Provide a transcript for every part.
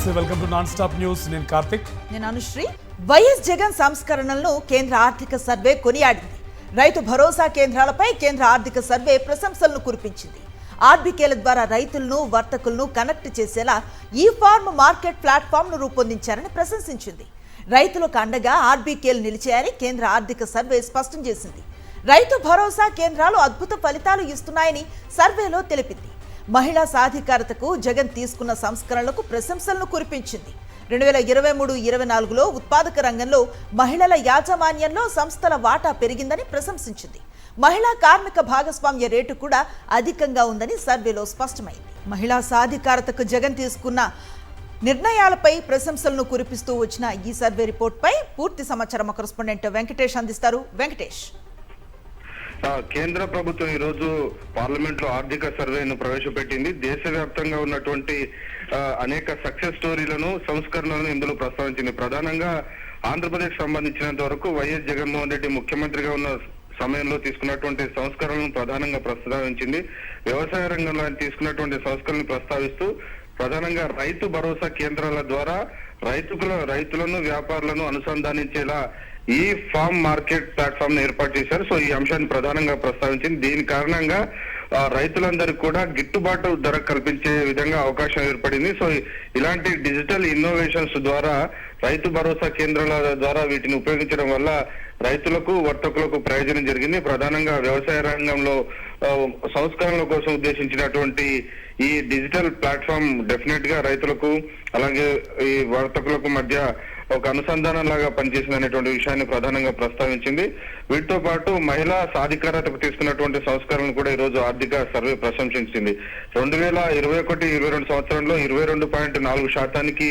నమస్తే, welcome to non stop news. నేను కార్తిక్. నేను అనుశ్రీ. వైఎస్ జగన్ సంస్కరణలను కేంద్ర ఆర్థిక సర్వే కొనియాడింది. రైతు భరోసా కేంద్రాలపై కేంద్ర ఆర్థిక సర్వే ప్రశంసలను కురిపించింది. ఆర్బీకేల ద్వారా రైతులను వర్తకులను కనెక్ట్ చేసేలా ఈ ఫార్మ్ మార్కెట్ ప్లాట్ఫామ్ ను రూపొందించారని ప్రశంసించింది. రైతులకు అండగా ఆర్బీకేలు నిలిచాయని కేంద్ర ఆర్థిక సర్వే స్పష్టం చేసింది. రైతు భరోసా కేంద్రాలు అద్భుత ఫలితాలు ఇస్తున్నాయని సర్వేలో తెలిపింది. మహిళా సాధికారతకు జగన్ తీసుకున్న సంస్కరణలకు ప్రశంసలను కురిపించింది. 2023-24లో ఉత్పాదక రంగంలో మహిళల యాజమాన్యంలో సంస్థల వాటా పెరిగిందని ప్రశంసించింది. మహిళా కార్మిక భాగస్వామ్య రేటు కూడా అధికంగా ఉందని సర్వేలో స్పష్టమైంది. మహిళా సాధికారతకు జగన్ తీసుకున్న నిర్ణయాలపై ప్రశంసలను కురిపిస్తూ వచ్చిన ఈ సర్వే రిపోర్ట్పై పూర్తి సమాచారం కరెస్పాండెంట్ వెంకటేష్ అందిస్తారు. వెంకటేష్, కేంద్ర ప్రభుత్వం ఈ రోజు పార్లమెంట్ లో ఆర్థిక సర్వేను ప్రవేశపెట్టింది. దేశవ్యాప్తంగా ఉన్నటువంటి అనేక సక్సెస్ స్టోరీలను, సంస్కరణలను ఇందులో ప్రస్తావించింది. ప్రధానంగా ఆంధ్రప్రదేశ్ సంబంధించినంత వరకు వైఎస్ జగన్మోహన్ రెడ్డి ముఖ్యమంత్రిగా ఉన్న సమయంలో తీసుకున్నటువంటి సంస్కరణలను ప్రధానంగా ప్రస్తావించింది. వ్యవసాయ రంగంలో ఆయన తీసుకున్నటువంటి సంస్కరణను ప్రస్తావిస్తూ ప్రధానంగా రైతు భరోసా కేంద్రాల ద్వారా రైతులను వ్యాపారులను అనుసంధానించేలా ఈ ఫార్మ్ మార్కెట్ ప్లాట్ఫామ్ ను ఏర్పాటు చేశారు. సో ఈ అంశాన్ని ప్రధానంగా ప్రస్తావించింది. దీని కారణంగా రైతులందరికీ కూడా గిట్టుబాటు ధర కల్పించే విధంగా అవకాశం ఏర్పడింది. సో ఇలాంటి డిజిటల్ ఇన్నోవేషన్స్ ద్వారా రైతు భరోసా కేంద్రాల ద్వారా వీటిని ఉపయోగించడం వల్ల రైతులకు వర్తకులకు ప్రయోజనం జరిగింది. ప్రధానంగా వ్యవసాయ రంగంలో సంస్కరణల కోసం ఉద్దేశించినటువంటి ఈ డిజిటల్ ప్లాట్ఫామ్ డెఫినెట్ గా రైతులకు అలాగే ఈ వర్తకులకు మధ్య ఒక అనుసంధానం లాగా పనిచేసిందనేటువంటి విషయాన్ని ప్రధానంగా ప్రస్తావించింది. వీటితో పాటు మహిళా సాధికారతకు తీసుకున్నటువంటి సంస్కరణను కూడా ఈ రోజు ఆర్థిక సర్వే ప్రశంసించింది. 2021-22 సంవత్సరంలో 22.4%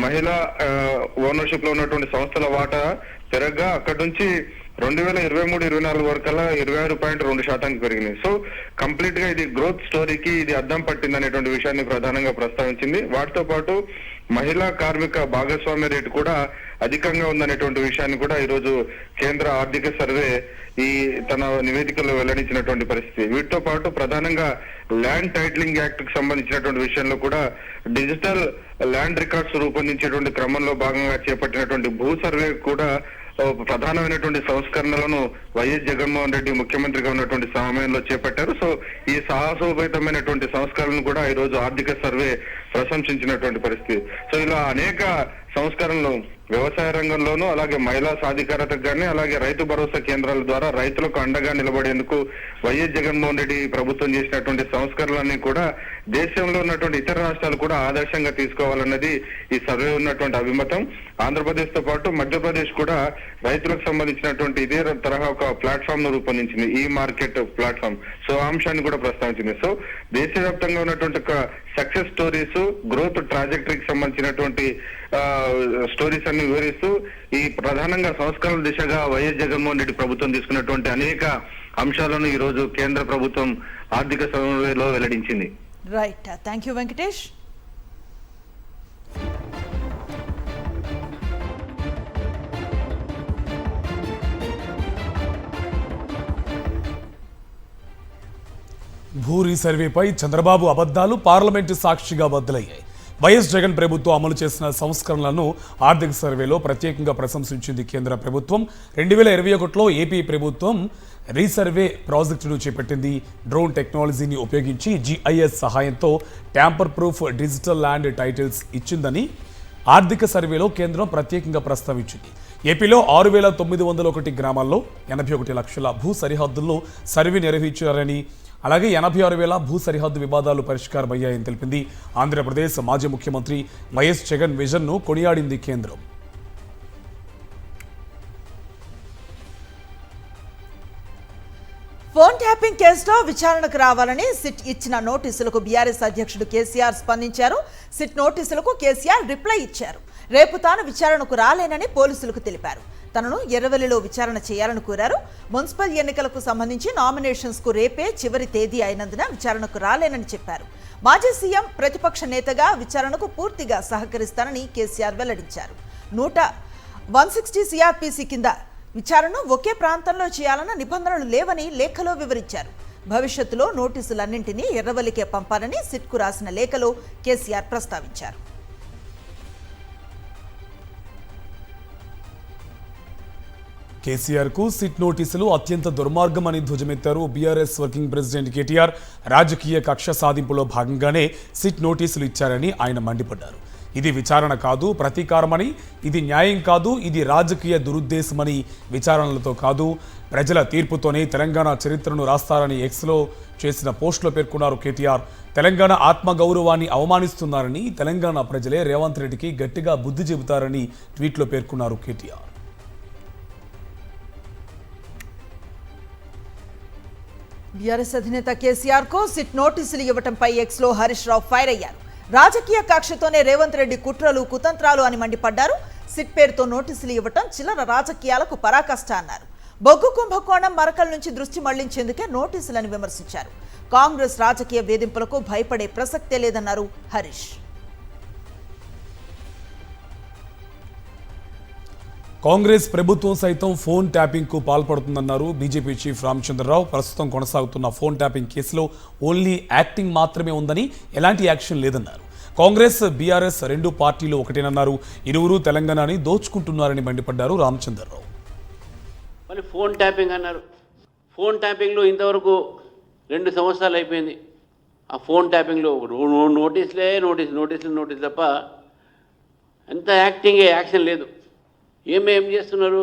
మహిళా ఓనర్షిప్ లో ఉన్నటువంటి సంస్థల వాటా పెరగ్గా అక్కడి నుంచి 2023-24 వరకల్లా 26.2% పెరిగింది. సో కంప్లీట్ గా ఇది గ్రోత్ స్టోరీకి ఇది అద్దం పట్టింది అనేటువంటి విషయాన్ని ప్రధానంగా ప్రస్తావించింది. వాటితో పాటు మహిళా కార్మిక భాగస్వామ్య రేటు కూడా అధికంగా ఉందనేటువంటి విషయాన్ని కూడా ఈ రోజు కేంద్ర ఆర్థిక సర్వే తన నివేదికలో వెల్లడించినటువంటి పరిస్థితి. వీటితో పాటు ప్రధానంగా ల్యాండ్ టైటిలింగ్ యాక్ట్ కి సంబంధించినటువంటి విషయంలో కూడా డిజిటల్ ల్యాండ్ రికార్డ్స్ రూపొందించేటువంటి క్రమంలో భాగంగా చేపట్టినటువంటి భూ సర్వే కూడా ప్రధానమైనటువంటి సంస్కరణలను వైఎస్ జగన్మోహన్ రెడ్డి ముఖ్యమంత్రిగా ఉన్నటువంటి సమయంలో చేపట్టారు. సో ఈ సాహసోపేతమైనటువంటి సంస్కరణను కూడా ఈ రోజు ఆర్థిక సర్వే ప్రశంసించినటువంటి పరిస్థితి. సో ఇలా అనేక సంస్కరణలు వ్యవసాయ రంగంలోనూ అలాగే మహిళా సాధికారతకు కానీ అలాగే రైతు భరోసా కేంద్రాల ద్వారా రైతులకు అండగా నిలబడేందుకు వైఎస్ జగన్మోహన్ రెడ్డి ప్రభుత్వం చేసినటువంటి సంస్కరణలన్నీ కూడా దేశంలో ఉన్నటువంటి ఇతర రాష్ట్రాలు కూడా ఆదర్శంగా తీసుకోవాలన్నది ఈ సర్వే ఉన్నటువంటి అభిమతం. ఆంధ్రప్రదేశ్ తో పాటు మధ్యప్రదేశ్ కూడా రైతులకు సంబంధించినటువంటి ఇదే తరహా ఒక ప్లాట్ఫామ్ ను రూపొందించింది, ఈ మార్కెట్ ప్లాట్ఫామ్. సో ఆ అంశాన్ని కూడా ప్రస్తావించింది. సో దేశవ్యాప్తంగా ఉన్నటువంటి ఒక సక్సెస్ స్టోరీస్, గ్రోత్ ట్రాజెక్టరీకి సంబంధించినటువంటి స్టోరీస్ అన్ని వివరిస్తూ ఈ ప్రధానంగా సంస్కరణల దిశగా వైఎస్ జగన్మోహన్ రెడ్డి ప్రభుత్వం తీసుకున్నటువంటి అనేక అంశాలను ఈ రోజు కేంద్ర ప్రభుత్వం ఆర్థిక సర్వేలో వెల్లడించింది. Right, thank you Venkatesh. భూ రీసర్వేపై చంద్రబాబు అబద్ధాలు పార్లమెంటు సాక్షిగా బద్దలయ్యాయి. వైఎస్ జగన్ ప్రభుత్వం అమలు చేసిన సంస్కరణలను ఆర్థిక సర్వేలో ప్రత్యేకంగా ప్రశంసించింది కేంద్ర ప్రభుత్వం. 2021లో ఏపీ ప్రభుత్వం రీసర్వే ప్రాజెక్టును చేపట్టింది. డ్రోన్ టెక్నాలజీని ఉపయోగించి GIS సహాయంతో tamper proof digital land titles ఇచ్చిందని ఆర్థిక సర్వేలో కేంద్రం ప్రత్యేకంగా ప్రస్తావించింది. ఏపీలో 6,901 గ్రామాల్లో 81 లక్షల భూ సరిహద్దుల్లో సర్వే నిర్వహించారని, అలాగే 86,000 భూ సరిహద్దు వివాదాలు పరిష్కారమయ్యాయని తెలిపింది. ఆంధ్రప్రదేశ్ మాజీ ముఖ్యమంత్రి వైఎస్ జగన్ విజన్ను కొనియాడింది కేంద్రం. ఫోన్ ట్యాపింగ్ కేసులో విచారణకు రావాలని సిట్ ఇచ్చిన నోటీసులకు బీఆర్ఎస్ అధ్యక్షుడు కేసీఆర్ స్పందించారు. సిట్ నోటీసులకు కేసీఆర్ రిప్లై ఇచ్చారు. రేపు తాను విచారణకు రాలేనని పోలీసులకు తెలిపారు. తనను ఎర్రవెల్లిలో విచారణ చేయాలని కోరారు. మున్సిపల్ ఎన్నికలకు సంబంధించి నామినేషన్స్ కు రేపే చివరి తేదీ అయినందున విచారణకు రాలేనని చెప్పారు. మాజీ సీఎం ప్రతిపక్ష నేతగా విచారణకు పూర్తిగా సహకరిస్తానని కేసీఆర్ వెల్లడించారు. 160 CRPC కింద విచారణను ఒకే ప్రాంతంలో చేయాలన్న నిబంధనలు లేవని లేఖలో వివరించారు. భవిష్యత్తులో నోటీసులన్నింటినీ ఎర్రవల్లికే పంపాలని సిట్కు రాసిన లేఖలో కేసీఆర్ ప్రస్తావించారు. కేసీఆర్కు సిట్ నోటీసులు అత్యంత దుర్మార్గమని ధ్వజమెత్తారు బీఆర్ఎస్ వర్కింగ్ ప్రెసిడెంట్ కేటీఆర్. రాజకీయ కక్ష సాధింపులో భాగంగానే సిట్ నోటీసులు ఇచ్చారని ఆయన మండిపడ్డారు. ఇది విచారణ కాదు, ప్రతీకారమని, ఇది న్యాయం కాదు, ఇది రాజకీయ దురుద్దేశమని, విచారణలతో కాదు ప్రజల తీర్పుతోనే తెలంగాణ చరిత్రను రాస్తారని ఎక్స్లో చేసిన పోస్టులో పేర్కొన్నారు కేటీఆర్. తెలంగాణ ఆత్మగౌరవాన్ని అవమానిస్తున్నారని, తెలంగాణ ప్రజలే రేవంత్ రెడ్డికి గట్టిగా బుద్ధి చెబుతారని ట్వీట్లో పేర్కొన్నారు కేటీఆర్. బీఆర్ఎస్ అధినేత కేసీఆర్ కు సిట్ నోటీసులు ఇవ్వటంపై ఎక్స్ లో హరీష్ రావు ఫైర్ అయ్యారు. రాజకీయ కక్షతోనే రేవంత్ రెడ్డి కుట్రలు కుతంత్రాలు అని మండిపడ్డారు. సిట్ పేరుతో నోటీసులు ఇవ్వటం చిల్లర రాజకీయాలకు పరాకాష్ట అన్నారు. బొగ్గు కుంభకోణం మరకల నుంచి దృష్టి మళ్లించేందుకే నోటీసులని విమర్శించారు. కాంగ్రెస్ రాజకీయ వేధింపులకు భయపడే ప్రసక్తే లేదన్నారు హరీష్. కాంగ్రెస్ ప్రభుత్వం సైతం ఫోన్ ట్యాపింగ్ కు పాల్పడుతుందన్నారు బీజేపీ చీఫ్ రామచంద్రరావు. ప్రస్తుతం కొనసాగుతున్న ఫోన్ ట్యాపింగ్ కేసులో ఓన్లీ యాక్టింగ్ మాత్రమే ఉందని, ఎలాంటి యాక్షన్ లేదన్నారు. కాంగ్రెస్ బీఆర్ఎస్ రెండు పార్టీలు ఒకటేనన్నారు. ఇరువురు తెలంగాణని దోచుకుంటున్నారని మండిపడ్డారు రామచంద్రరావు. మళ్ళీ ఫోన్ ట్యాపింగ్ అన్నారు. ఫోన్ ట్యాపింగ్లో ఇంతవరకు 2 సంవత్సరాలు అయిపోయింది. ఆ ఫోన్ ట్యాపింగ్లో నోటీసులు తప్ప ఎంత యాక్షన్ లేదు. ఏం చేస్తున్నారు?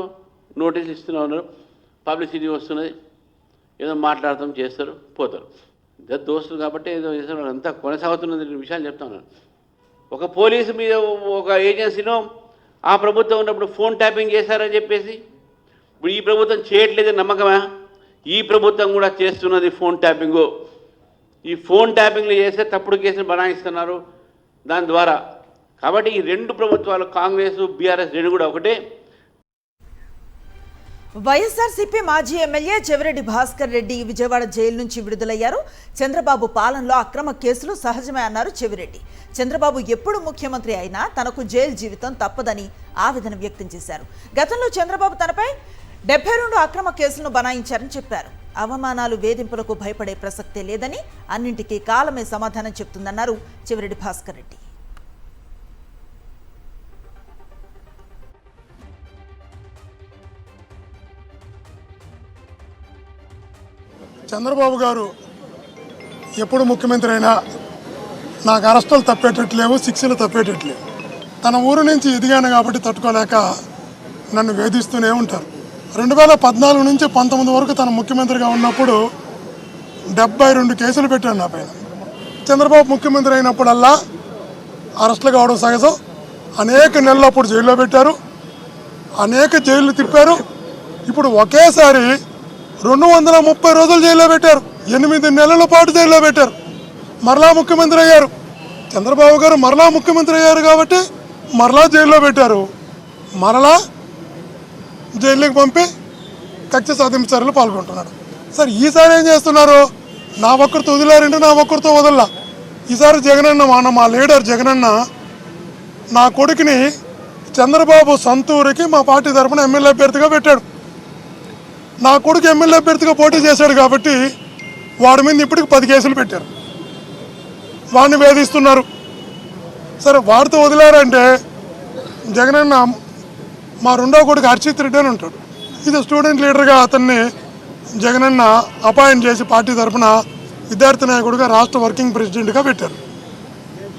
నోటీసులు ఇస్తూనే ఉన్నారు, పబ్లిసిటీ వస్తున్నది, ఏదో మాట్లాడతాం, చేస్తారు, పోతారు. ఇద్దరు దోస్తులు కాబట్టి ఏదో చేస్తారు. అంతా కొనసాగుతున్నది విషయాలు చెప్తా ఉన్నాను. ఒక పోలీసు మీద ఒక ఏజెన్సీలో ఆ ప్రభుత్వం ఉన్నప్పుడు ఫోన్ ట్యాపింగ్ చేశారని చెప్పేసి ఇప్పుడు ఈ ప్రభుత్వం చేయట్లేదని నమ్మకమా? ఈ ప్రభుత్వం కూడా చేస్తున్నది ఫోన్ ట్యాపింగు. ఈ ఫోన్ ట్యాపింగ్లు చేస్తే తప్పుడు కేసులు బనాయిస్తున్నారు దాని ద్వారా. కాబట్టి ఈ 2 ప్రభుత్వాలు, కాంగ్రెస్ బీఆర్ఎస్ రెండు కూడా ఒకటే. వైఎస్ఆర్సీపీ మాజీ ఎమ్మెల్యే చెవిరెడ్డి భాస్కర్ రెడ్డి విజయవాడ జైలు నుంచి విడుదలయ్యారు. చంద్రబాబు పాలనలో అక్రమ కేసులు సహజమే అన్నారు చెవిరెడ్డి. చంద్రబాబు ఎప్పుడు ముఖ్యమంత్రి అయినా తనకు జైలు జీవితం తప్పదని ఆవేదన వ్యక్తం చేశారు. గతంలో చంద్రబాబు తనపై 72 అక్రమ కేసులను బనాయించారని చెప్పారు. అవమానాలు, వేధింపులకు భయపడే ప్రసక్తే లేదని, అన్నింటికీ కాలమే సమాధానం చెప్తుందన్నారు చెవిరెడ్డి భాస్కర్ రెడ్డి. చంద్రబాబు గారు ఎప్పుడు ముఖ్యమంత్రి అయినా నాకు అరెస్టులు తప్పేటట్లేవు, శిక్షలు తప్పేటట్లేవు. తన ఊరు నుంచి ఎదిగాను కాబట్టి తట్టుకోలేక నన్ను వేధిస్తూనే ఉంటారు. 2014 నుంచి 19 వరకు తన ముఖ్యమంత్రిగా ఉన్నప్పుడు 72 కేసులు పెట్టాను నా పైన. చంద్రబాబు ముఖ్యమంత్రి అయినప్పుడల్లా అరెస్టులు కావడం సహజం. అనేక నెలలు అప్పుడు జైల్లో పెట్టారు, అనేక జైళ్ళు తిప్పారు. ఇప్పుడు ఒకేసారి 230 రోజులు జైల్లో పెట్టారు, 8 నెలల పాటు జైల్లో పెట్టారు. మరలా ముఖ్యమంత్రి అయ్యారు చంద్రబాబు గారు, మరలా ముఖ్యమంత్రి అయ్యారు కాబట్టి మరలా జైల్లో పెట్టారు. మరలా జైలుకి పంపి కక్ష సాధింపు చర్యలు పాల్గొంటున్నాడు. సరే ఈసారి ఏం చేస్తున్నారు? నా ఒక్కరితో వదిలారంటే నా ఒక్కరితో వదల్లా. ఈసారి జగనన్న, మా లీడర్ జగనన్న నా కొడుకుని చంద్రబాబు సొంతూరికి మా పార్టీ తరఫున ఎమ్మెల్యే అభ్యర్థిగా పెట్టాడు. నా కొడుకు ఎమ్మెల్యే అభ్యర్థిగా పోటీ చేశాడు కాబట్టి వాడి మీద ఇప్పటికి 10 కేసులు పెట్టారు, వాడిని వేధిస్తున్నారు. సరే వాడితో వదిలారంటే జగనన్న మా రెండో కొడుకు హర్షిత్ రెడ్డి అని ఉంటాడు. ఇది స్టూడెంట్ లీడర్గా అతన్ని జగనన్న అపాయింట్ చేసి పార్టీ తరఫున విద్యార్థి నాయకుడిగా రాష్ట్ర వర్కింగ్ ప్రెసిడెంట్గా పెట్టారు.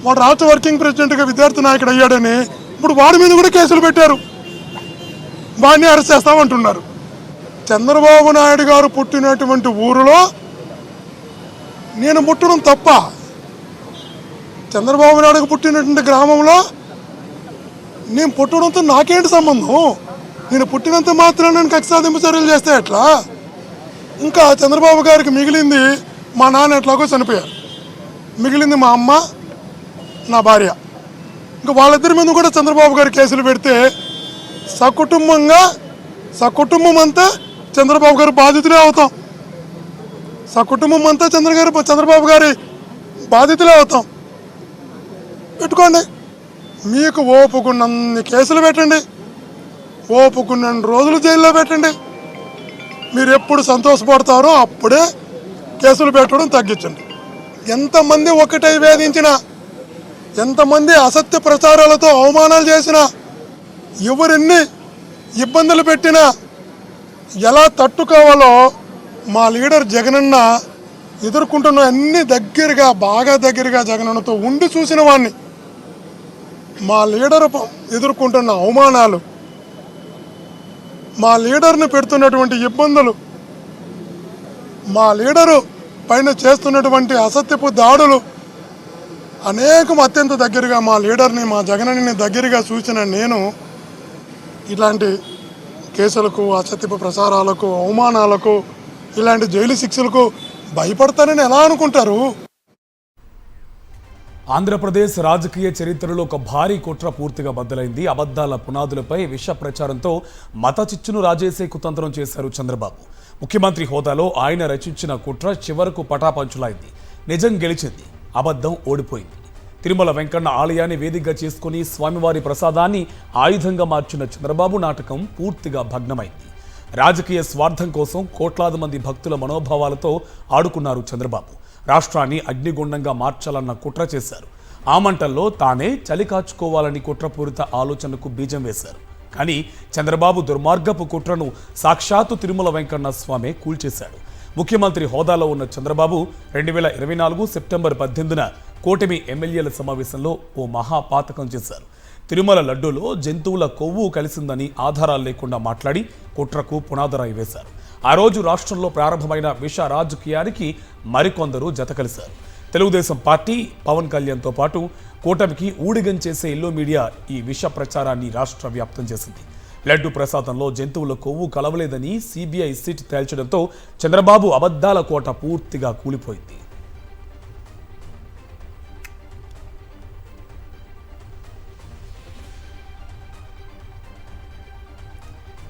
వాడు రాష్ట్ర వర్కింగ్ ప్రెసిడెంట్గా విద్యార్థి నాయకుడు అయ్యాడని ఇప్పుడు వాడి మీద కూడా కేసులు పెట్టారు, వాడిని అరెస్ట్ చేస్తామంటున్నారు. చంద్రబాబు నాయుడు గారు పుట్టినటువంటి ఊరిలో నేను పుట్టడం తప్ప? చంద్రబాబు నాయుడుకు పుట్టినటువంటి గ్రామంలో నేను పుట్టడంతో నాకేంటి సంబంధం? నేను పుట్టినంత మాత్రం నేను కక్ష సాధింపు చర్యలు చేస్తే ఎట్లా? ఇంకా చంద్రబాబు గారికి మిగిలింది మా నాన్న ఎట్లాగో చనిపోయారు, మిగిలింది మా అమ్మ, నా భార్య. ఇంకా వాళ్ళిద్దరి మీద కూడా చంద్రబాబు గారు కేసులు పెడితే సకుటుంబం అంతా చంద్రబాబు గారు బాధితులే అవుతాం. సకుటుంబం అంతా చంద్రబాబు గారి బాధితులే అవుతాం. పెట్టుకోండి, మీకు ఓపుకున్నన్ని కేసులు పెట్టండి, ఓపుకున్న రోజులు జైల్లో పెట్టండి. మీరు ఎప్పుడు సంతోషపడతారో అప్పుడే కేసులు పెట్టడం తగ్గించండి. ఎంతమంది ఒకటై వేధించినా, ఎంతమంది అసత్య ప్రచారాలతో అవమానాలు చేసినా, ఎవరెన్ని ఇబ్బందులు పెట్టినా ఎలా తట్టుకోవాలో మా లీడర్ జగనన్న ఎదుర్కొంటున్న అన్ని దగ్గరగా బాగా దగ్గరగా జగనన్నతో ఉండి చూసిన వాడిని. మా లీడర్ ఎదుర్కొంటున్న అవమానాలు, మా లీడర్ని పెడుతున్నటువంటి ఇబ్బందులు, మా లీడరు పైన చేస్తున్నటువంటి అసత్యపు దాడులు అనేకం అత్యంత దగ్గరగా మా లీడర్ని, మా జగనన్నని దగ్గరగా చూసిన నేను ఇలాంటి కేసులకు, అసత్యపు ప్రసారాలకు, అవమానాలకు, ఇలాంటి జైలు శిక్షలకు భయపడతానని ఎలా అనుకుంటారు? ఆంధ్రప్రదేశ్ రాజకీయ చరిత్రలో ఒక భారీ కుట్ర పూర్తిగా బద్దలైంది. అబద్ధాల పునాదులపై విష ప్రచారంతో మత చిచ్చును రాజేసే కుతంత్రం చేశారు చంద్రబాబు. ముఖ్యమంత్రి హోదాలో ఆయన రచించిన కుట్ర చివరకు పటాపంచులైంది. నిజం గెలిచింది, అబద్ధం ఓడిపోయింది. తిరుమల వెంకన్న ఆలయాన్ని వేదికగా చేసుకుని స్వామివారి ప్రసాదాన్ని ఆయుధంగా మార్చిన చంద్రబాబు నాటకం పూర్తిగా భగ్నమైంది. రాజకీయ స్వార్థం కోసం కోట్లాది మంది భక్తుల మనోభావాలతో ఆడుకున్నారు చంద్రబాబు. రాష్ట్రాన్ని అగ్నిగుండంగా మార్చాలన్న కుట్ర చేశారు. ఆ మంటల్లో తానే చలి కాచుకోవాలని కుట్రపూరిత ఆలోచనకు బీజం వేశారు. కానీ చంద్రబాబు దుర్మార్గపు కుట్రను సాక్షాత్తు తిరుమల వెంకన్న స్వామి కూల్చేశాడు. ముఖ్యమంత్రి హోదాలో ఉన్న చంద్రబాబు 2024 సెప్టెంబర్ 18న కూటమి ఎమ్మెల్యేల సమావేశంలో ఓ మహాపాతకం చేశారు. తిరుమల లడ్డూలో జంతువుల కొవ్వు కలిసిందని ఆధారాలు లేకుండా మాట్లాడి కుట్రకు పునాదరాయి వేశారు. ఆ రోజు రాష్ట్రంలో ప్రారంభమైన విష రాజకీయానికి మరికొందరు జత కలిశారు. తెలుగుదేశం పార్టీ, పవన్ కళ్యాణ్తో పాటు కూటమికి ఊడిగం చేసే ఎల్లో మీడియా ఈ విష ప్రచారాన్ని రాష్ట్ర వ్యాప్తం చేసింది. లడ్డు ప్రసాదంలో జంతువుల కొవ్వు కలవలేదని సిబిఐ సిట్ తేల్చడంతో చంద్రబాబు అబద్ధాల కోట పూర్తిగా కూలిపోయింది.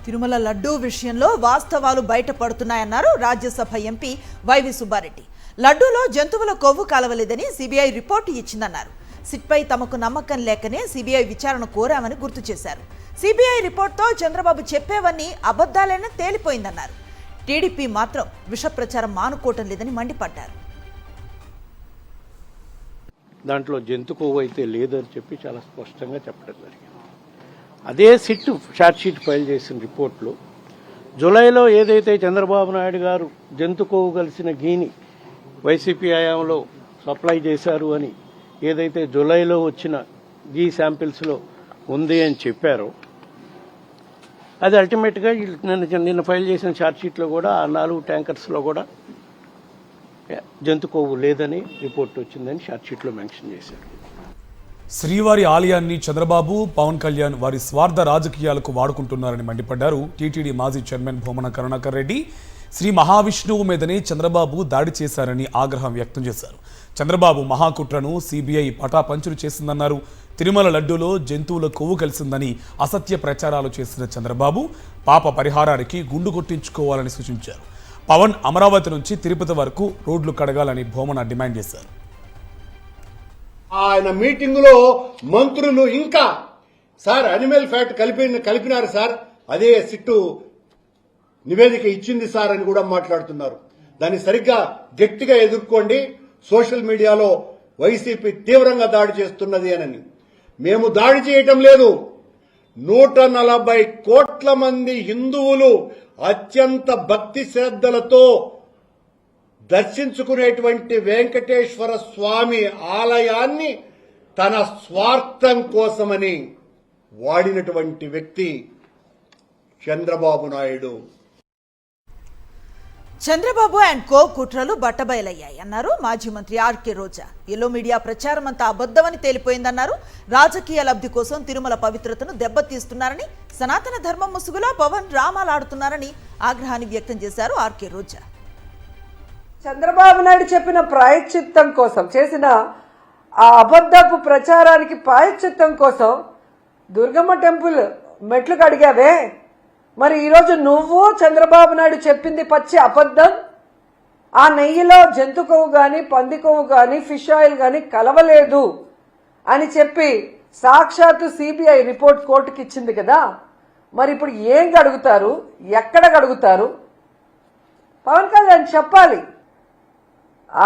తిరుమల లడ్డూ విషయంలో వాస్తవాలు బయటపడుతున్నాయన్నారు రాజ్యసభ ఎంపీ వైవి సుబ్బారెడ్డి. లడ్డూలో జంతువుల కొవ్వు కలవలేదని సిబిఐ రిపోర్టు ఇచ్చిందన్నారు. సిట్పై తమకు నమ్మకం లేకనే సిబిఐ విచారణ కోరామని గుర్తు చేశారు. సిబిఐ రిపోర్టుతో చంద్రబాబు చెప్పేవన్నీ అబద్ధాలేనని తేలిపోయిందన్నారు. టీడీపీ మాత్రం విష ప్రచారం మానుకోవటం లేదని మండిపడ్డారు. దాంట్లో జంతు కొవ్వు అయితే లేదని చెప్పి చాలా స్పష్టంగా చెప్పడం జరిగింది. అదే సిట్ షార్ట్షీట్ ఫైల్ చేసిన రిపోర్ట్లో జూలైలో ఏదైతే చంద్రబాబు నాయుడు గారు జంతు కొవ్వు కలిసిన గీని వైసీపీ హయాంలో సప్లై చేశారు అని ఏదైతే జూలైలో వచ్చిన గీ శాంపిల్స్లో ఉంది అని చెప్పారో అది అల్టిమేట్గా నిన్న ఫైల్ చేసిన ఛార్జ్షీట్లో కూడా ఆ 4 ట్యాంకర్స్లో కూడా జంతు కొవ్వు లేదని రిపోర్ట్ వచ్చిందని ఛార్జ్షీట్లో మెన్షన్ చేశారు. శ్రీవారి ఆలయాన్ని చంద్రబాబు, పవన్ కళ్యాణ్ వారి స్వార్థ రాజకీయాలకు వాడుకుంటున్నారని మండిపడ్డారు. టీటీడీ మాజీ చైర్మన్ భూమన కరుణాకర్ రెడ్డి శ్రీ మహావిష్ణువు మీదనే చంద్రబాబు దాడి చేశారని ఆగ్రహం వ్యక్తం చేశారు. చంద్రబాబు మహాకుట్రను సిబిఐ పటాపంచులు చేసిందన్నారు. తిరుమల లడ్డూలో జంతువుల కొవ్వు కలిసిందని అసత్య ప్రచారాలు చేసిన చంద్రబాబు పాప పరిహారానికి గుండు కొట్టించుకోవాలని సూచించారు. పవన్ అమరావతి నుంచి తిరుపతి వరకు రోడ్లు కడగాలని భూమన డిమాండ్ చేశారు. ఆయన మీటింగులో మంత్రులు ఇంకా సార్ అనిమల్ ఫ్యాట్ కలిపినారు సార్, అదే సిట్టు నివేదిక ఇచ్చింది సార్ అని కూడా మాట్లాడుతున్నారు. దాన్ని సరిగ్గా గట్టిగా ఎదుర్కోండి, సోషల్ మీడియాలో వైసీపీ తీవ్రంగా దాడి చేస్తున్నది అని. మేము దాడి చేయటం లేదు. 140 కోట్ల మంది హిందువులు అత్యంత భక్తి శ్రద్ధలతో దర్శించుకునేటువంటి వెంకటేశ్వర స్వామి ఆలయాన్ని తన స్వార్థం కోసమని వాడినటువంటి వ్యక్తి చంద్రబాబు నాయుడు. చంద్రబాబు అండ్ కో కుట్రలు బట్టబయలయ్యాయి అన్నారు మాజీ మంత్రి ఆర్కే రోజా. ఎల్లో మీడియా ప్రచారం అంతా అబద్ధమని తేలిపోయిందన్నారు. రాజకీయ లబ్ధి కోసం తిరుమల పవిత్రతను దెబ్బతీస్తున్నారని, సనాతన ధర్మం ముసుగులో పవన్ డ్రామాలాడుతున్నారని ఆగ్రహాన్ని వ్యక్తం చేశారు ఆర్కే రోజా. చంద్రబాబు నాయుడు చెప్పిన ప్రాయశ్చిత్తం కోసం చేసిన ఆ అబద్ధపు ప్రచారానికి ప్రాయశ్చిత్తం కోసం దుర్గమ్మ టెంపుల్ మెట్లు కడిగావే, మరి ఈరోజు నువ్వు చంద్రబాబు నాయుడు చెప్పింది పచ్చి అబద్ధం. ఆ నెయ్యిలో జంతు కొవ్వు కానీ, పంది కొవ్వు కానీ, ఫిష్ ఆయిల్ కానీ కలవలేదు అని చెప్పి సాక్షాత్తు సిబిఐ రిపోర్ట్ కోర్టుకి ఇచ్చింది కదా. మరి ఇప్పుడు ఏం గడుగుతారు, ఎక్కడ గడుగుతారు? పవన్ కళ్యాణ్ చెప్పాలి.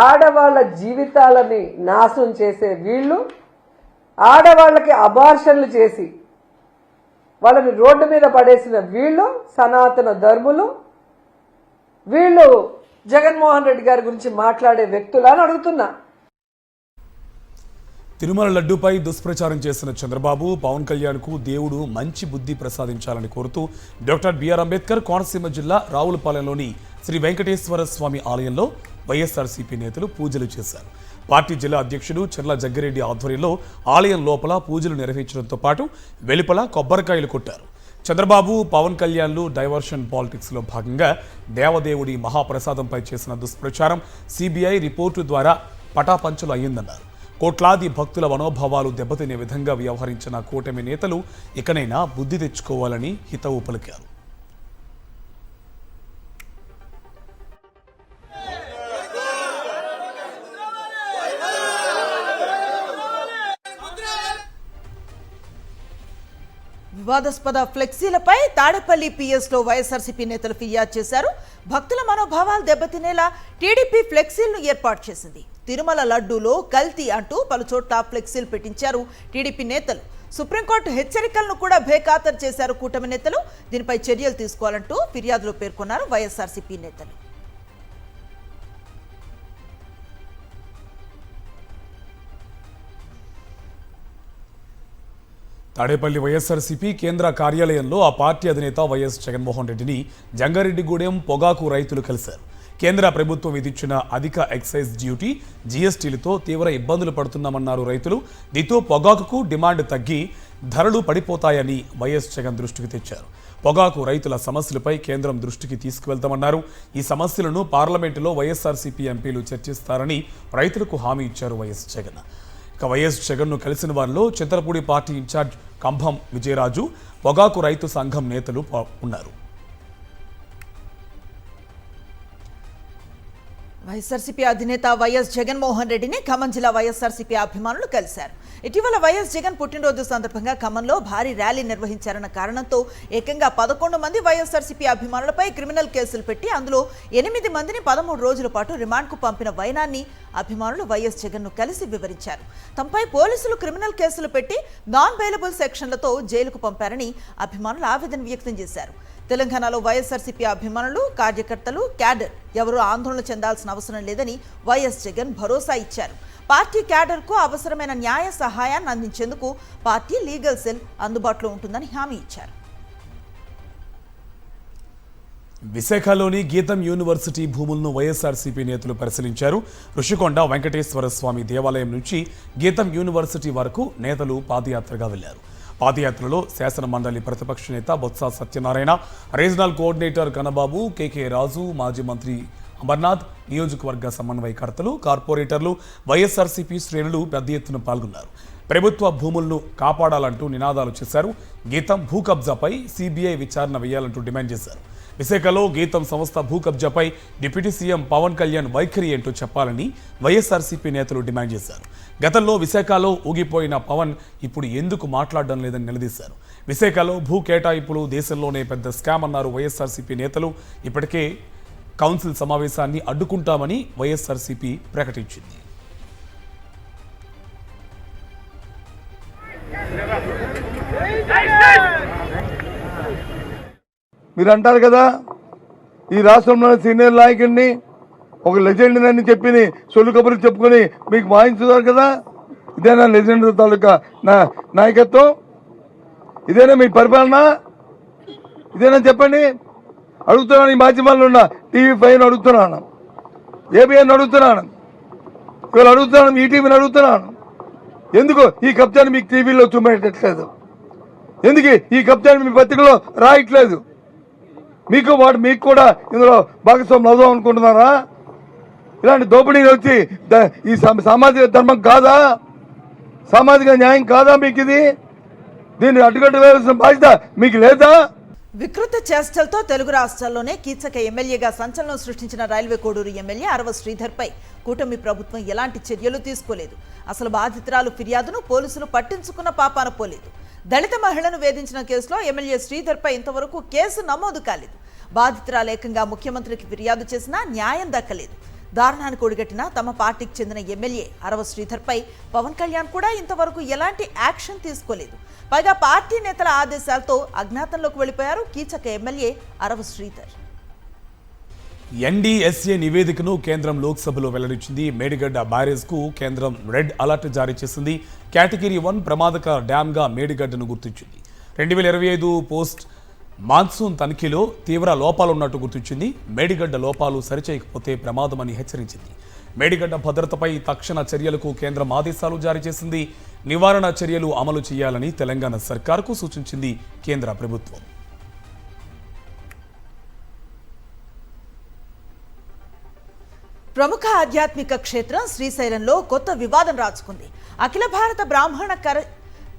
ఆడవాళ్ళ జీవితాలని నాశనం చేసే వీళ్ళు ఆడవాళ్ళకి అబార్షన్లు చేసి వాళ్ళని రోడ్డు మీద పడేసిన వీళ్ళు సనాతన ధర్ములు, వీళ్ళు జగన్మోహన్ రెడ్డి గారి గురించి మాట్లాడే వ్యక్తులు అని అడుగుతున్నా. తిరుమల లడ్డూపై దుష్ప్రచారం చేసిన చంద్రబాబు, పవన్ కళ్యాణ్కు దేవుడు మంచి బుద్ధి ప్రసాదించాలని కోరుతూ డాక్టర్ బిఆర్ అంబేద్కర్ కోనసీమ జిల్లా రావులపాలెంలోని శ్రీ వెంకటేశ్వర స్వామి ఆలయంలో వైఎస్ఆర్సీపీ నేతలు పూజలు చేశారు. పార్టీ జిల్లా అధ్యక్షుడు చెర్ల జగ్గిరెడ్డి ఆధ్వర్యంలో ఆలయం లోపల పూజలు నిర్వహించడంతో పాటు వెలుపల కొబ్బరికాయలు కొట్టారు. చంద్రబాబు, పవన్ కళ్యాణ్లు డైవర్షన్ పాలిటిక్స్లో భాగంగా దేవదేవుడి మహాప్రసాదంపై చేసిన దుష్ప్రచారం సిబిఐ రిపోర్టు ద్వారా పటాపంచలు అయ్యిందన్నారు. కోట్లాది భక్తుల మనోభావాలు దెబ్బతినే విధంగా వ్యవహరించిన కూటమి నేతలు ఇకనైనా బుద్ధి తెచ్చుకోవాలని హితవు పలికారు. వివాదాస్పద ఫ్లెక్సీలపై తాడేపల్లి పిఎస్లో వైఎస్ఆర్సీపీ నేతలు ఫిర్యాదు చేశారు. భక్తుల మనోభావాలు దెబ్బతినేలా టీడీపీ ఫ్లెక్సీలను ఏర్పాటు చేసింది. తిరుమల లడ్డూలో కల్తీ అంటూ పలు చోట్ల ఫ్లెక్సీలు పెట్టించారు టీడీపీ నేతలు. సుప్రీంకోర్టు హెచ్చరికలను కూడా బేఖాతరు చేశారు కూటమి నేతలు. దీనిపై చర్యలు తీసుకోవాలంటూ ఫిర్యాదులో పేర్కొన్నారు వైఎస్ఆర్సీపీ నేతలు. తాడేపల్లి వైఎస్ఆర్సీపీ కేంద్ర కార్యాలయంలో ఆ పార్టీ అధినేత వైఎస్ జగన్మోహన్ రెడ్డిని జంగారెడ్డిగూడెం పొగాకు రైతులు కలిశారు. కేంద్ర ప్రభుత్వం విధించిన అధిక ఎక్సైజ్ డ్యూటీ, జీఎస్టీలతో తీవ్ర ఇబ్బందులు పడుతున్నామన్నారు రైతులు. దీంతో పొగాకుకు డిమాండ్ తగ్గి ధరలు పడిపోతాయని వైఎస్ జగన్ దృష్టికి తెచ్చారు. పొగాకు రైతుల సమస్యలపై కేంద్రం దృష్టికి తీసుకువెళ్తామన్నారు. ఈ సమస్యలను పార్లమెంటులో వైఎస్ఆర్సీపీ ఎంపీలు చర్చిస్తారని రైతులకు హామీ ఇచ్చారు వైఎస్ జగన్. ఇక వైఎస్ జగన్ను కలిసిన వారిలో చింతలపూడి పార్టీ ఇన్ఛార్జ్ కంభం విజయరాజు, పొగాకు రైతు సంఘం నేతలు ఉన్నారు. వైఎస్ఆర్సీపీ అధినేత వైఎస్ జగన్మోహన్ రెడ్డిని ఖమ్మం జిల్లా వైఎస్ఆర్సీపీ అభిమానులు కలిశారు. ఇటీవల వైఎస్ జగన్ పుట్టినరోజు సందర్భంగా ఖమ్మంలో భారీ ర్యాలీ నిర్వహించారన్న కారణంతో ఏకంగా 11 మంది వైఎస్ఆర్సీపీ అభిమానులపై క్రిమినల్ కేసులు పెట్టి అందులో 8 మందిని 13 రోజుల పాటు రిమాండ్కు పంపిన వైనాన్ని అభిమానులు వైఎస్ జగన్ను కలిసి వివరించారు. తమపై పోలీసులు క్రిమినల్ కేసులు పెట్టి నాన్ బెయిలబుల్ సెక్షన్లతో జైలుకు పంపారని అభిమానులు ఆవేదన వ్యక్తం చేశారు. తెలంగాణలో వైఎస్ఆర్సీపీ అభిమానులు, కార్యకర్తలు, క్యాడర్ ఎవరూ ఆందోళన చెందాల్సిన అవసరం లేదని వైఎస్ జగన్ భరోసా ఇచ్చారు. పార్టీ క్యాడర్కు అవసరమైన న్యాయ సహాయాన్ని అందించేందుకు పార్టీ లీగల్ సెల్ అందుబాటులో ఉంటుందని హామీ ఇచ్చారు. విశాఖలోని గీతం యూనివర్సిటీ భూములను వైఎస్ఆర్సీపీ నేతలు పరిశీలించారు. ఋషికొండ వెంకటేశ్వర స్వామి దేవాలయం నుంచి గీతం యూనివర్సిటీ వరకు నేతలు పాదయాత్రగా వెళ్లారు. పాదయాత్రలో శాసన మండలి ప్రతిపక్ష నేత బొత్స సత్యనారాయణ, రీజనల్ కోఆర్డినేటర్ కనబాబు, కేకే రాజు, మాజీ మంత్రి అమర్నాథ్, నియోజకవర్గ సమన్వయకర్తలు, కార్పొరేటర్లు, వైఎస్ఆర్సీపీ శ్రేణులు పెద్ద ఎత్తున పాల్గొన్నారు. ప్రభుత్వ భూములను కాపాడాలంటూ నినాదాలు చేశారు. గీతం భూ కబ్జాపై సిబిఐ విచారణ వేయాలంటూ డిమాండ్ చేశారు. విశాఖలో గీతం సంస్థ భూ కబ్జాపై డిప్యూటీ సీఎం పవన్ కళ్యాణ్ వైఖరి ఏంటో చెప్పాలని వైఎస్ఆర్సీపీ నేతలు డిమాండ్ చేశారు. గతంలో విశాఖలో ఊగిపోయిన పవన్ ఇప్పుడు ఎందుకు మాట్లాడడం లేదని నిలదీశారు. విశాఖలో భూ కేటాయింపులు దేశంలోనే పెద్ద స్కామ్ అన్నారు వైఎస్ఆర్సీపీ నేతలు. ఇప్పటికే కౌన్సిల్ సమావేశాన్ని అడ్డుకుంటామని వైఎస్ఆర్సీపీ ప్రకటించింది. మీరు అంటారు కదా, ఈ రాష్ట్రంలోని సీనియర్ నాయకుడిని, ఒక లెజెండ్ అని చెప్పి సొల్లు కబుర్లు చెప్పుకొని మీకు వాయించుతారు కదా. ఇదేనా లెజెండ్ తాలూకా నాయకత్వం? ఇదేనా మీ పరిపాలన? ఇదేనా చెప్పండి. అడుగుతున్నాను, ఈ మాధ్యమాల్లో ఉన్న TV5 అడుగుతున్నాను, ABN అడుగుతున్నాను, ఇవాళ అడుగుతున్నాను, ఈటీవీని అడుగుతున్నాను. ఎందుకు ఈ కబ్జాన్ని మీకు టీవీలో చూపెట్టట్లేదు? ఎందుకు ఈ కబ్జాన్ని మీ పత్రికలో రాయట్లేదు? మీకు కూడా ఇందులో భాగస్వామ్యం అవుదాం అనుకుంటున్నారా? ఇలాంటి దోపిడీలు వచ్చి ఈ సామాజిక ధర్మం కాదా? సామాజిక న్యాయం కాదా మీకు ఇది? దీన్ని అడ్డుకట్ట వేయాల్సిన బాధ్యత మీకు లేదా? వికృత చేష్టలతో తెలుగు రాష్ట్రాల్లోనే కీచక ఎమ్మెల్యేగా సంచలనం సృష్టించిన రైల్వే కోడూరు ఎమ్మెల్యే అరవ శ్రీధర్పై కూటమి ప్రభుత్వం ఎలాంటి చర్యలు తీసుకోలేదు. అసలు బాధితురాలు ఫిర్యాదును పోలీసులు పట్టించుకున్న పాపాన పోలేదు. దళిత మహిళను వేధించిన కేసులో ఎమ్మెల్యే శ్రీధర్పై ఇంతవరకు కేసు నమోదు కాలేదు. బాధితురాలు ఏకంగా ముఖ్యమంత్రికి ఫిర్యాదు చేసినా న్యాయం దక్కలేదు. దారుణానికి ఒడిగట్టిన తమ పార్టీకి చెందిన ఎమ్మెల్యే అరవ శ్రీధర్పై పవన్ కళ్యాణ్ కూడా ఇంతవరకు ఎలాంటి యాక్షన్ తీసుకోలేదు. పైగా పార్టీ నేతల ఆదేశాలతో అజ్ఞాతంలోకి వెళ్లిపోయారు కీచక ఎమ్మెల్యే అరవ శ్రీధర్. ఎన్డీఎస్ఏ నివేదికను కేంద్రం లోక్సభలో వెల్లడించింది. మేడిగడ్డ బ్యారేజ్కు కేంద్రం రెడ్ అలర్ట్ జారీ చేసింది. కేటగిరీ 1 ప్రమాదక డ్యాంగా మేడిగడ్డను గుర్తించింది. 2025 పోస్ట్ మాన్సూన్ తనిఖీలో తీవ్ర లోపాలున్నట్టు గుర్తించింది. మేడిగడ్డ లోపాలు సరిచేయకపోతే ప్రమాదమని హెచ్చరించింది. మేడిగడ్డ భద్రతపై తక్షణ చర్యలకు కేంద్రం ఆదేశాలు జారీ చేసింది. నివారణ చర్యలు అమలు చేయాలని తెలంగాణ సర్కార్కు సూచించింది కేంద్ర ప్రభుత్వం. ప్రముఖ ఆధ్యాత్మిక క్షేత్రం శ్రీశైలంలో కొత్త వివాదం రాచుకుంది. అఖిల భారత బ్రాహ్మణ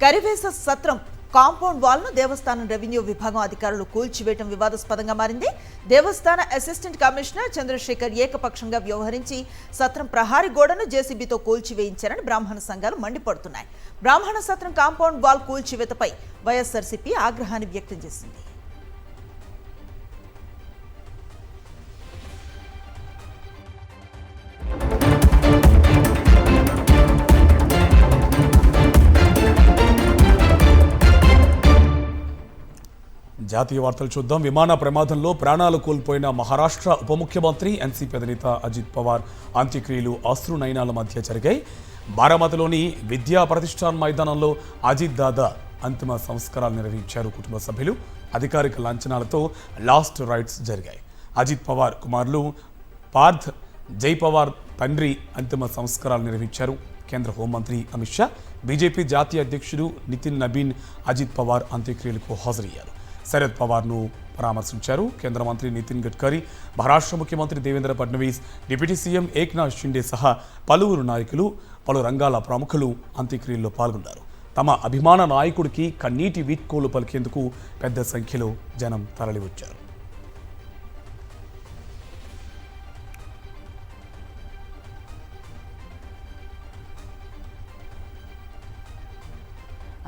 కరివేశ సత్రం కాంపౌండ్ వాల్ను దేవస్థానం రెవెన్యూ విభాగం అధికారులు కూల్చివేయడం వివాదాస్పదంగా మారింది. దేవస్థాన అసిస్టెంట్ కమిషనర్ చంద్రశేఖర్ ఏకపక్షంగా వ్యవహరించి సత్రం ప్రహారీ గోడను జేసీబీతో కూల్చివేయించారని బ్రాహ్మణ సంఘాలు మండిపడుతున్నాయి. బ్రాహ్మణ సత్రం కాంపౌండ్ వాల్ కూల్చివేతపై వైఎస్ఆర్సీపీ ఆగ్రహాన్ని వ్యక్తం చేసింది. జాతీయ వార్తలు చూద్దాం. విమాన ప్రమాదంలో ప్రాణాలు కోల్పోయిన మహారాష్ట్ర ఉప ముఖ్యమంత్రి ఎన్సీపీ అధినేత అజిత్ పవార్ అంత్యక్రియలు అశ్రునయనాల మధ్య జరిగాయి. బారామతిలోని విద్యా ప్రతిష్టాన్ మైదానంలో అజిత్ దాదా అంతిమ సంస్కారాలు నిర్వహించారు. కుటుంబ సభ్యులు అధికారిక లాంఛనాలతో లాస్ట్ రైట్స్ జరిగాయి. అజిత్ పవార్ కుమారులు పార్థ్ జై పవార్ తండ్రి అంతిమ సంస్కారాలు నిర్వహించారు. కేంద్ర హోంమంత్రి అమిత్ షా, బీజేపీ జాతీయ అధ్యక్షుడు నితిన్ నబీన్ అజిత్ పవార్ అంత్యక్రియలకు హాజరయ్యారు. శరద్ పవార్ను పరామర్శించారు. కేంద్ర మంత్రి నితిన్ గడ్కరీ, మహారాష్ట్ర ముఖ్యమంత్రి దేవేంద్ర ఫడ్నవీస్, డిప్యూటీ సీఎం ఏక్నాథ్ షిండే సహా పలువురు నాయకులు, పలు రంగాల ప్రముఖులు అంత్యక్రియల్లో పాల్గొన్నారు. తమ అభిమాన నాయకుడికి కన్నీటి వీడ్కోలు పలికేందుకు పెద్ద సంఖ్యలో జనం తరలివచ్చారు.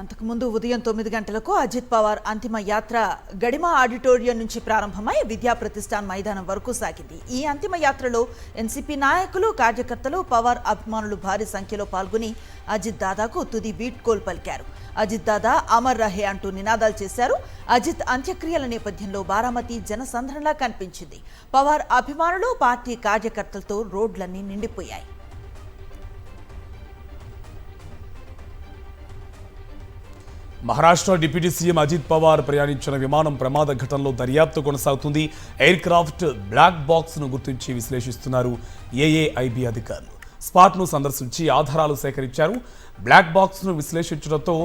అంతకుముందు ఉదయం 9 గంటలకు అజిత్ పవార్ అంతిమ యాత్ర గడిమ ఆడిటోరియం నుంచి ప్రారంభమై విద్యా ప్రతిష్టాన్ మైదానం వరకు సాగింది. ఈ అంతిమ యాత్రలో ఎన్సీపీ నాయకులు, కార్యకర్తలు, పవార్ అభిమానులు భారీ సంఖ్యలో పాల్గొని అజిత్ దాదాకు తుది వీడ్కోలు పలికారు. అజిత్ దాదా అమర్ రహే అంటూ నినాదాలు చేశారు. అజిత్ అంత్యక్రియల నేపథ్యంలో బారామతి జనసంద్రంలా కనిపించింది. పవార్ అభిమానులు, పార్టీ కార్యకర్తలతో రోడ్లన్నీ నిండిపోయాయి. మహారాష్ట్ర డిప్యూటీ సీఎం అజిత్ పవార్ ప్రయాణించిన విమానం ప్రమాద ఘటనలో దర్యాప్తు కొనసాగుతుంది. ఎయిర్ క్రాఫ్ట్ బ్లాక్ బాక్స్ను గుర్తించి విశ్లేషిస్తున్నారు ఏఏఐబీ అధికారులు. స్పాట్ను సందర్శించి ఆధారాలు సేకరించారు. బ్లాక్ బాక్స్ను విశ్లేషించడంతో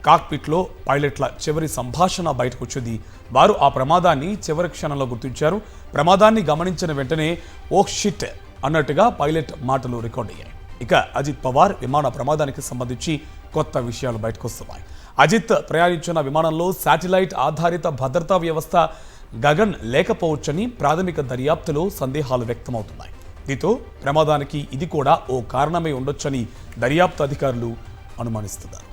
కాక్పిట్లో పైలట్ల చివరి సంభాషణ బయటకు వచ్చింది. వారు ఆ ప్రమాదాన్ని చివరి క్షణంలో గుర్తించారు. ప్రమాదాన్ని గమనించిన వెంటనే ఓహ్ షిట్ అన్నట్టుగా పైలట్ మాటలు రికార్డ్ అయ్యాయి. ఇక అజిత్ పవార్ విమాన ప్రమాదానికి సంబంధించి కొత్త విషయాలు బయటకు వస్తున్నాయి. అజిత్ ప్రయాణించిన విమానంలో శాటిలైట్ ఆధారిత భద్రతా వ్యవస్థ గగన్ లేకపోవచ్చని ప్రాథమిక దర్యాప్తులో సందేహాలు వ్యక్తమవుతున్నాయి. దీంతో ప్రమాదానికి ఇది కూడా ఓ కారణమై ఉండొచ్చని దర్యాప్తు అధికారులు అనుమానిస్తున్నారు.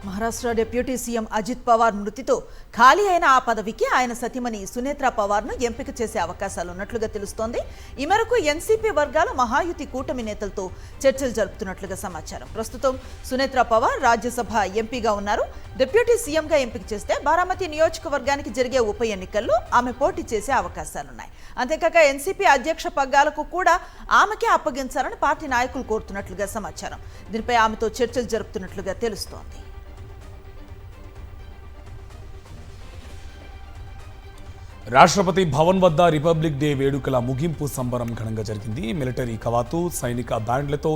మహారాష్ట్ర డిప్యూటీ సీఎం అజిత్ పవార్ మృతితో ఖాళీ అయిన ఆ పదవికి ఆయన సతీమణి సునేత్ర పవార్ను ఎంపిక చేసే అవకాశాలున్నట్లుగా తెలుస్తోంది. ఈ మేరకు ఎన్సీపీ వర్గాలు మహాయుతి కూటమి నేతలతో చర్చలు జరుపుతున్నట్లుగా సమాచారం. ప్రస్తుతం సునేత్ర పవార్ రాజ్యసభ ఎంపీగా ఉన్నారు. డిప్యూటీ సీఎంగా ఎంపిక చేస్తే బారామతి నియోజకవర్గానికి జరిగే ఉప ఎన్నికల్లో ఆమె పోటీ చేసే అవకాశాలున్నాయి. అంతేకాక ఎన్సీపీ అధ్యక్ష పగ్గాలకు కూడా ఆమెకే అప్పగించాలని పార్టీ నాయకులు కోరుతున్నట్లుగా సమాచారం. దీనిపై ఆమెతో చర్చలు జరుపుతున్నట్లుగా తెలుస్తోంది. రాష్ట్రపతి భవన్ వద్ద రిపబ్లిక్ డే వేడుకల ముగింపు సంబరం ఘనంగా జరిగింది. మిలిటరీ కవాతు, సైనిక బ్యాండ్లతో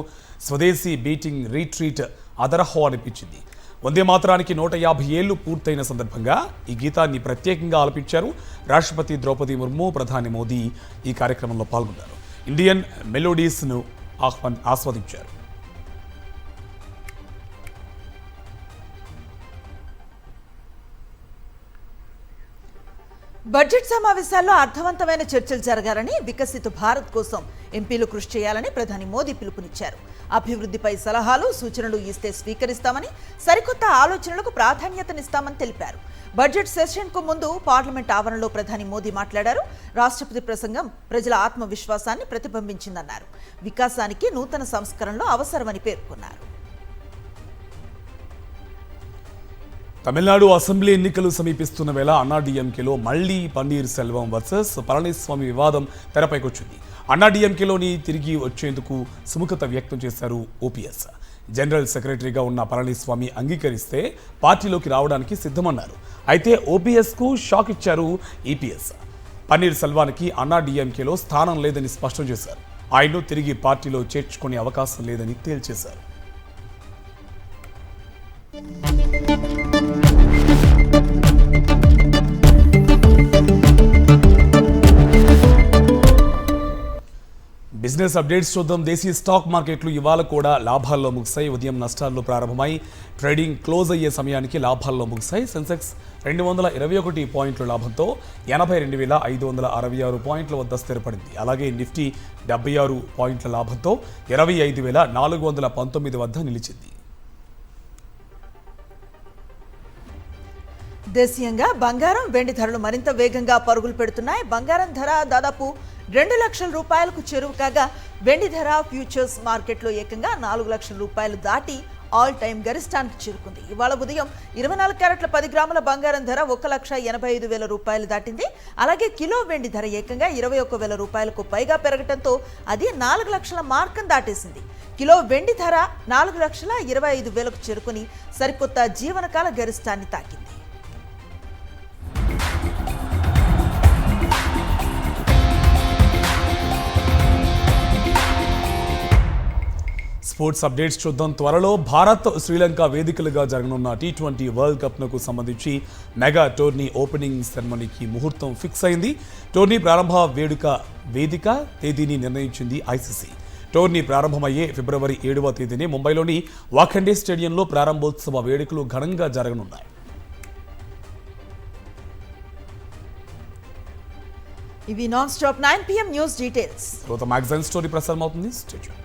స్వదేశీ బీటింగ్ రీట్రీట్ అదరహో అనిపించింది. వందే మాతరానికి 150 ఏళ్లు పూర్తయిన సందర్భంగా ఈ గీతాన్ని ప్రత్యేకంగా ఆలపించారు. రాష్ట్రపతి ద్రౌపది ముర్ము, ప్రధాని మోదీ ఈ కార్యక్రమంలో పాల్గొన్నారు. ఇండియన్ మెలోడీస్ను ఆస్వాదించారు. బడ్జెట్ సమావేశాల్లో అర్థవంతమైన చర్చలు జరగాలని, వికసిత భారత్ కోసం ఎంపీలు కృషి చేయాలని ప్రధాని మోదీ పిలుపునిచ్చారు. అభివృద్ధిపై సలహాలు, సూచనలు ఇస్తే స్వీకరిస్తామని, సరికొత్త ఆలోచనలకు ప్రాధాన్యతనిస్తామని తెలిపారు. బడ్జెట్ సెషన్కు ముందు పార్లమెంట్ ఆవరణలో ప్రధాని మోదీ మాట్లాడారు. రాష్ట్రపతి ప్రసంగం ప్రజల ఆత్మవిశ్వాసాన్ని ప్రతిబింబించిందన్నారు. వికాసానికి నూతన సంస్కరణలు అవసరమని పేర్కొన్నారు. తమిళనాడు అసెంబ్లీ ఎన్నికలు సమీపిస్తున్న వేళ అన్నాడీఎంకేలో మళ్లీ పన్నీర్ సెల్వం వర్సెస్ పళనిస్వామి వివాదం తెరపైకొచ్చింది. అన్నాడీఎంకేలోని తిరిగి వచ్చేందుకు సుముఖత వ్యక్తం చేశారు ఓపీఎస్. జనరల్ సెక్రటరీగా ఉన్న పళనిస్వామి అంగీకరిస్తే పార్టీలోకి రావడానికి సిద్ధమన్నారు. అయితే ఓపీఎస్కు షాక్ ఇచ్చారు ఈపీఎస్. పన్నీర్ సెల్వానికి అన్నాడీఎంకేలో స్థానం లేదని స్పష్టం చేశారు. ఆయన్ను తిరిగి పార్టీలో చేర్చుకునే అవకాశం లేదని తేల్చేశారు. బిజినెస్ అప్డేట్స్ చూద్దాం. దేశీయ స్టాక్ మార్కెట్లు ఇవాళ కూడా లాభాల్లో ముగిశాయి. ఉదయం నష్టాల్లో ప్రారంభమై ట్రేడింగ్ క్లోజ్ అయ్యే సమయానికి లాభాల్లో ముగిశాయి. సెన్సెక్స్ 221 పాయింట్ల లాభంతో 82,566 పాయింట్ల వద్ద స్థిరపడింది. అలాగే నిఫ్టీ 76 పాయింట్ల లాభంతో 25,419 వద్ద నిలిచింది. దేశీయంగా బంగారం, వెండి ధరలు మరింత వేగంగా పరుగులు పెడుతున్నాయి. బంగారం ధర దాదాపు 2 లక్షల రూపాయలకు చేరువ కాగా, వెండి ధర ఫ్యూచర్స్ మార్కెట్లో ఏకంగా 4 లక్షల రూపాయలు దాటి ఆల్ టైమ్ గరిష్టానికి చేరుకుంది. ఇవాళ ఉదయం 24 క్యారెట్ల 10 గ్రాముల బంగారం ధర 1,85,000 రూపాయలు దాటింది. అలాగే కిలో వెండి ధర ఏకంగా 21,000 రూపాయలకు పైగా పెరగడంతో అది 4 లక్షల మార్కం దాటేసింది. కిలో వెండి ధర 4,25,000కు చేరుకుని సరికొత్త జీవనకాల గరిష్టాన్ని తాకింది. స్పోర్ట్స్ అప్డేట్స్ చూద్దాం. త్వరలో భారత్, శ్రీలంక వేదికలుగా జరగనున్న T20 వరల్డ్ కప్నకు సంబంధించి మెగా టోర్నీ ఓపెనింగ్ సెరమనీకి ముహూర్తం ఫిక్స్ అయింది. టోర్నీ ప్రారంభ వేదిక తేదీని నిర్ణయించింది ఐసీసీ. టోర్నీ ప్రారంభమయ్యే ఫిబ్రవరి 7వ తేదీనే ముంబైలోని వాఖండే స్టేడియంలో ప్రారంభోత్సవ వేడుకలు ఘనంగా జరగనున్నాయి. ఇవి non stop 9 PM news details. Magazine story ప్రసారం అవుతుంది. Stay tuned.